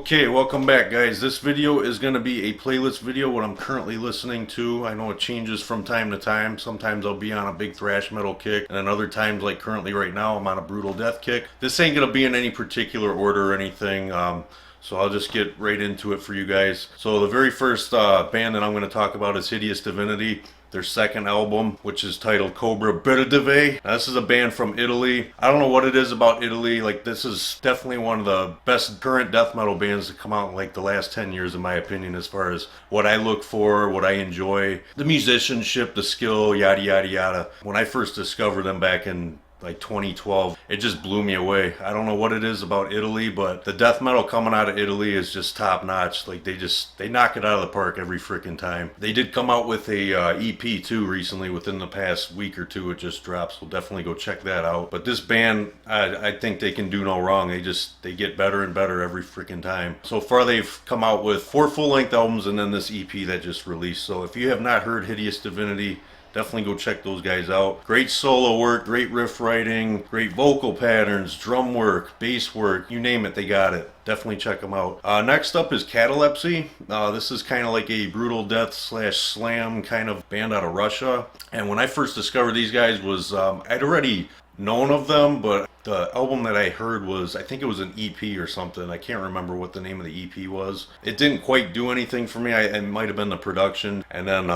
Okay, welcome back guys. This video is going to be a playlist video, what I'm currently listening to. I know it changes from time to time. Sometimes I'll be on a big thrash metal kick, and then other times, like currently right now, I'm on a brutal death kick. This ain't going to be in any particular order or anything, so I'll just get right into it for you guys. So the very first band that I'm going to talk about is Hideous Divinity. Their second album, which is titled Cobra Berdeve. Now, this is a band from Italy. I don't know what it is about Italy. Like, this is definitely one of the best current death metal bands to come out in like the last 10 years, in my opinion, as far as what I look for, what I enjoy, the musicianship, the skill, yada yada yada. When I first discovered them back in like 2012, it just blew me away. I don't know what it is about Italy, but the death metal coming out of Italy is just top notch. Like they knock it out of the park every freaking time. They did come out with a EP too recently, within the past week or two. It just dropped, so definitely go check that out. But this band, I think they can do no wrong. They get better and better every freaking time. So far they've come out with 4 full-length albums and then this EP that just released. So if you have not heard Hideous Divinity, definitely go check those guys out. Great solo work, great riff writing, great vocal patterns, drum work, bass work, you name it, they got it. Definitely check them out. Next up is Catalepsy. This is kind of like a brutal death slash slam kind of band out of Russia. And when I first discovered these guys was, I'd already known of them, but the album that I heard was, I think it was an EP or something. I can't remember what the name of the EP was. It didn't quite do anything for me. It might have been the production. And then,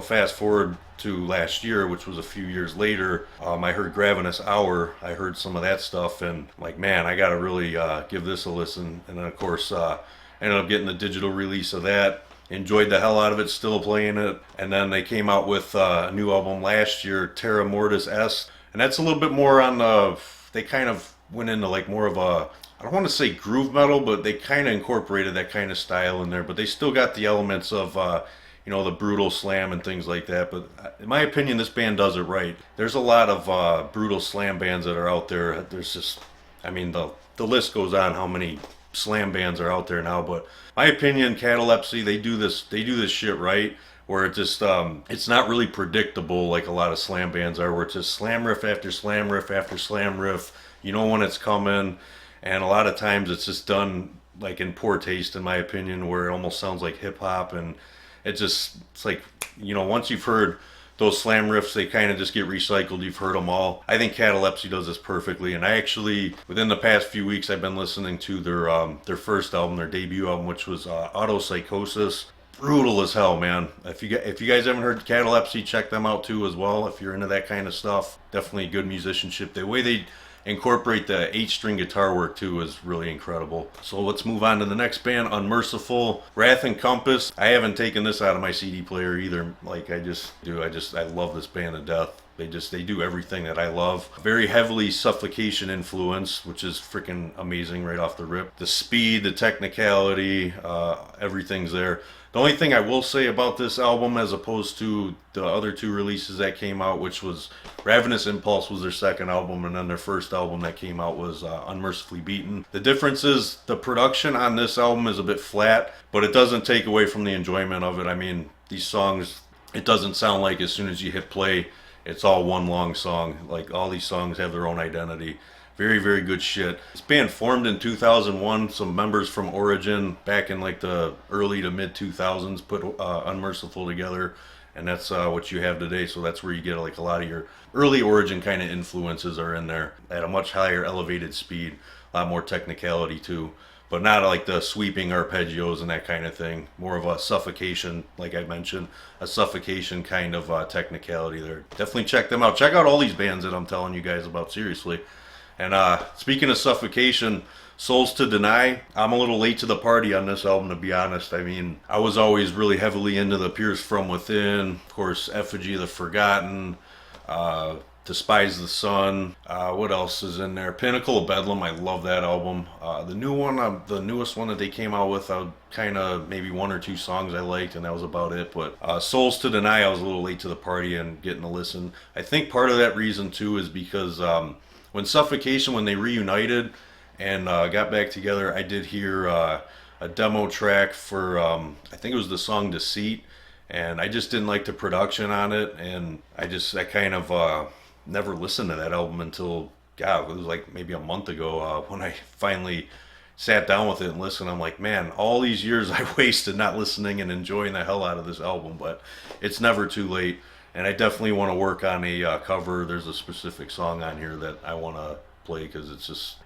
fast forward to last year, which was a few years later, I heard Gravenous Hour. I heard some of that stuff, and like, man, I gotta really give this a listen. And then, of course, ended up getting the digital release of that. Enjoyed the hell out of it, still playing it. And then they came out with a new album last year, Terra Mortis Est. And that's a little bit more on the, they kind of went into like more of a, I don't want to say groove metal, but they kind of incorporated that kind of style in there. But they still got the elements of, the brutal slam and things like that. But in my opinion, this band does it right. There's a lot of brutal slam bands that are out there. There's just, the list goes on how many slam bands are out there now. But my opinion, Catalepsy, they do this shit right, where it just, it's not really predictable like a lot of slam bands are, where it's just slam riff after slam riff after slam riff. You know when it's coming, and a lot of times it's just done like in poor taste, in my opinion, where it almost sounds like hip hop, and it's like, once you've heard those slam riffs, they kind of just get recycled. You've heard them all. I think Catalepsy does this perfectly, and I actually, within the past few weeks, I've been listening to their first album, their debut album, which was Autopsychosis. Brutal as hell, man. If you guys haven't heard Catalepsy, check them out too as well. If you're into that kind of stuff, definitely good musicianship. The way they incorporate the 8-string guitar work too is really incredible. So let's move on to the next band, Unmerciful. Wrath and Compass. I haven't taken this out of my CD player either. Like I love this band to death. They do everything that I love. Very heavily Suffocation influence, which is freaking amazing right off the rip. The speed, the technicality, everything's there. The only thing I will say about this album, as opposed to the other 2 releases that came out, which was Ravenous Impulse was their second album, and then their first album that came out was Unmercifully Beaten. The difference is the production on this album is a bit flat, but it doesn't take away from the enjoyment of it. These songs, it doesn't sound like as soon as you hit play, it's all one long song. Like, all these songs have their own identity. Very, very good shit. This band formed in 2001. Some members from Origin back in like the early to mid 2000s put Unmerciful together, and that's what you have today. So that's where you get like a lot of your early Origin kind of influences are in there, at a much higher elevated speed, a lot more technicality too, but not like the sweeping arpeggios and that kind of thing. More of a Suffocation, like I mentioned, a Suffocation kind of technicality there. Definitely check them out. Check out all these bands that I'm telling you guys about, seriously. And speaking of Suffocation, Souls to Deny, I'm a little late to the party on this album, to be honest. I was always really heavily into the Pierce From Within, of course, Effigy of the Forgotten, Despise the Sun. What else is in there? Pinnacle of Bedlam, I love that album. The new one, the newest one that they came out with, kind of maybe 1 or 2 songs I liked, and that was about it. But Souls to Deny, I was a little late to the party and getting to listen. I think part of that reason too is because when Suffocation, when they reunited and got back together, I did hear a demo track for, I think it was the song Deceit, and I just didn't like the production on it, and I kind of never listened to that album until, God, it was like maybe a month ago when I finally sat down with it and listened, I'm like, man, all these years I wasted not listening and enjoying the hell out of this album. But it's never too late, and I definitely want to work on a cover. There's a specific song on here that I want to play because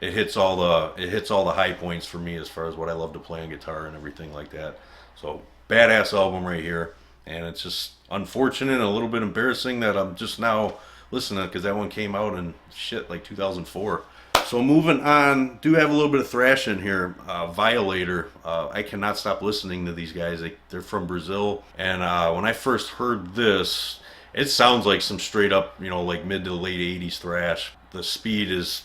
it hits all the high points for me as far as what I love to play on guitar and everything like that. So badass album right here, and it's just unfortunate and a little bit embarrassing that I'm just now listening because that one came out in shit like 2004. So moving on, do have a little bit of thrash in here. Violator. I cannot stop listening to these guys. They're from Brazil, and when I first heard this, it sounds like some straight up, like mid to late 80s thrash. The speed is,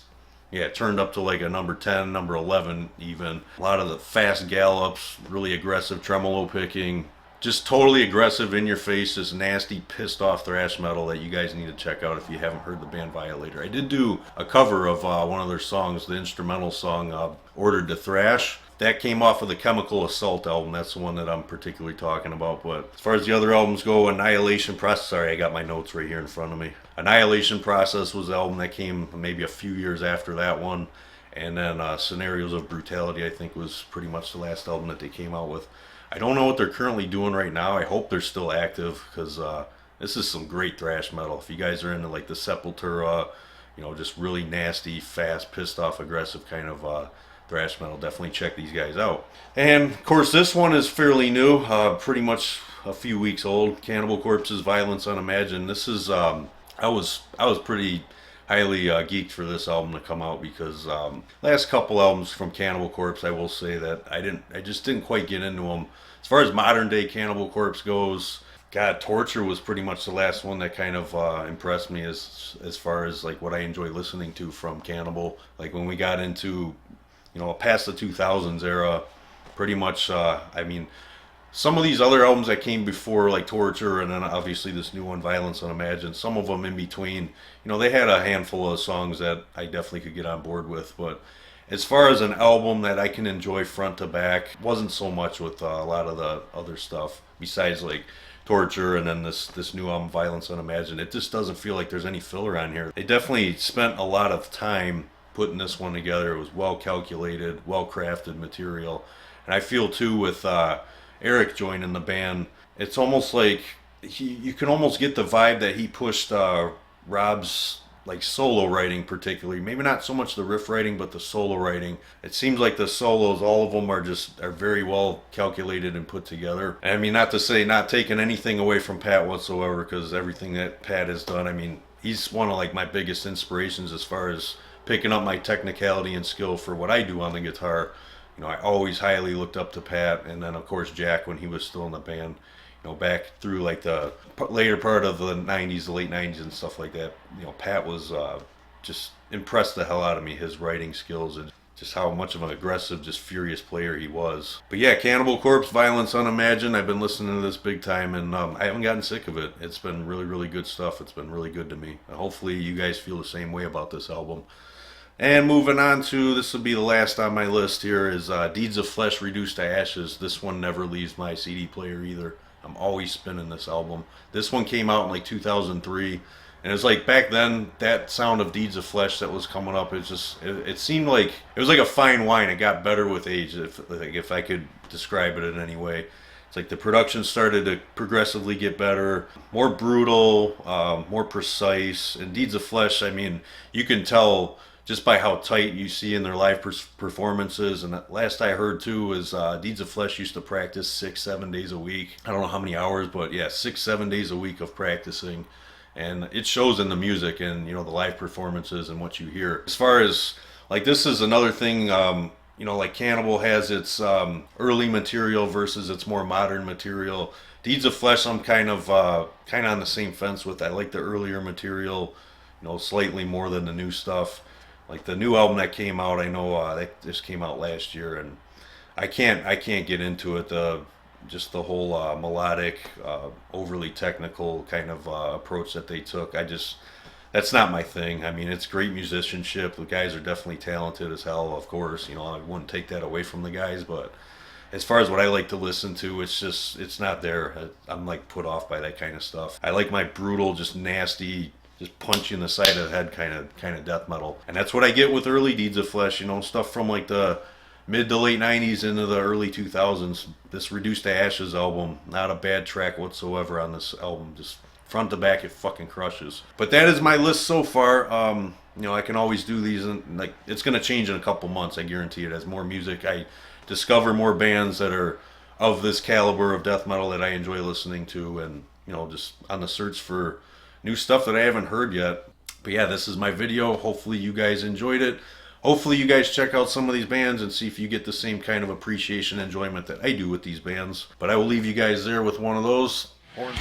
turned up to like a number 10, number 11 even. A lot of the fast gallops, really aggressive tremolo picking. Just totally aggressive, in your face, this nasty, pissed off thrash metal that you guys need to check out if you haven't heard the band Violator. I did do a cover of one of their songs, the instrumental song, Ordered to Thrash. That came off of the Chemical Assault album. That's the one that I'm particularly talking about. But as far as the other albums go, Annihilation Process, sorry, I got my notes right here in front of me. Annihilation Process was the album that came maybe a few years after that one. And then Scenarios of Brutality, I think, was pretty much the last album that they came out with. I don't know what they're currently doing right now. I hope they're still active because this is some great thrash metal. If you guys are into like the Sepultura, just really nasty, fast, pissed off, aggressive kind of thrash metal, definitely check these guys out. And of course, this one is fairly new, pretty much a few weeks old. Cannibal Corpse's Violence Unimagined. This is I was pretty highly geeked for this album to come out because last couple albums from Cannibal Corpse, I will say that I just didn't quite get into them. As far as modern day Cannibal Corpse goes, God, Torture was pretty much the last one that kind of impressed me as far as like what I enjoy listening to from Cannibal. Like when we got into, past the 2000s era, pretty much, some of these other albums that came before, like Torture, and then obviously this new one, Violence Unimagined, some of them in between, they had a handful of songs that I definitely could get on board with. But as far as an album that I can enjoy front to back, wasn't so much with a lot of the other stuff, besides like Torture and then this new album, Violence Unimagined. It just doesn't feel like there's any filler on here. They definitely spent a lot of time putting this one together. It was well calculated, well crafted material. And I feel too with Eric joining the band, it's almost like you can almost get the vibe that he pushed Rob's like solo writing, particularly. Maybe not so much the riff writing, but the solo writing. It seems like the solos, all of them are very well calculated and put together. I mean, not to say not taking anything away from Pat whatsoever, because everything that Pat has done, I mean, he's one of like my biggest inspirations as far as picking up my technicality and skill for what I do on the guitar. I always highly looked up to Pat, and then of course Jack when he was still in the band. Back through like the later part of the 90s, the late 90s and stuff like that. Pat was just impressed the hell out of me, his writing skills and just how much of an aggressive, just furious player he was. But yeah, Cannibal Corpse, Violence Unimagined. I've been listening to this big time, and I haven't gotten sick of it. It's been really, really good stuff. It's been really good to me. Hopefully you guys feel the same way about this album. And moving on to, this will be the last on my list here, is Deeds of Flesh Reduced to Ashes. This one never leaves my CD player either. I'm always spinning this album. This one came out in like 2003, and it was like back then, that sound of Deeds of Flesh that was coming up, it seemed like, it was like a fine wine. It got better with age, if I could describe it in any way. It's like the production started to progressively get better, more brutal, more precise. And Deeds of Flesh, I mean, you can tell just by how tight you see in their live performances. And last I heard too is Deeds of Flesh used to practice 6-7 days a week. I don't know how many hours, but yeah, 6-7 days a week of practicing. And it shows in the music and, the live performances and what you hear. As far as, like, this is another thing, like Cannibal has its early material versus its more modern material. Deeds of Flesh, I'm kind of on the same fence with. I like the earlier material, slightly more than the new stuff. Like the new album that came out, I know that just came out last year, and I can't get into it. Just the whole melodic, overly technical kind of approach that they took. That's not my thing. I mean, it's great musicianship. The guys are definitely talented as hell, of course. I wouldn't take that away from the guys, but as far as what I like to listen to, it's not there. I'm like put off by that kind of stuff. I like my brutal, just nasty, just punch you in the side of the head kind of death metal. And that's what I get with early Deeds of Flesh, stuff from like the mid to late 90s into the early 2000s. This Reduced to Ashes album, not a bad track whatsoever on this album. Just front to back, it fucking crushes. But that is my list so far. You know, I can always do these, and like, it's gonna change in a couple months. I guarantee it. As more music, I discover more bands that are of this caliber of death metal that I enjoy listening to, and you know, just on the search for new stuff that I haven't heard yet. But yeah, this is my video. Hopefully you guys enjoyed it. Hopefully you guys check out some of these bands and see if you get the same kind of appreciation and enjoyment that I do with these bands. But I will leave you guys there with one of those. Horns.